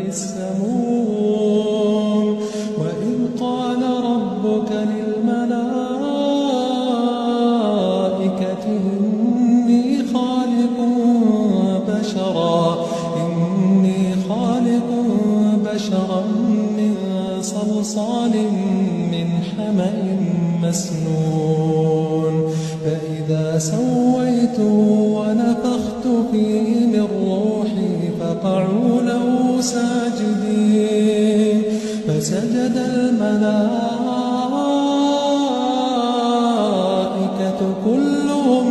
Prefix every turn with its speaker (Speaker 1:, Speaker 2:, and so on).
Speaker 1: السموم وإذ قال ربك للملائكة إني خالق بشرا من صلصال من حمأ مسنون فإذا سويته ونفخت فيه من روحي فقعوا له ساجدين فسجد الملائكة كلهم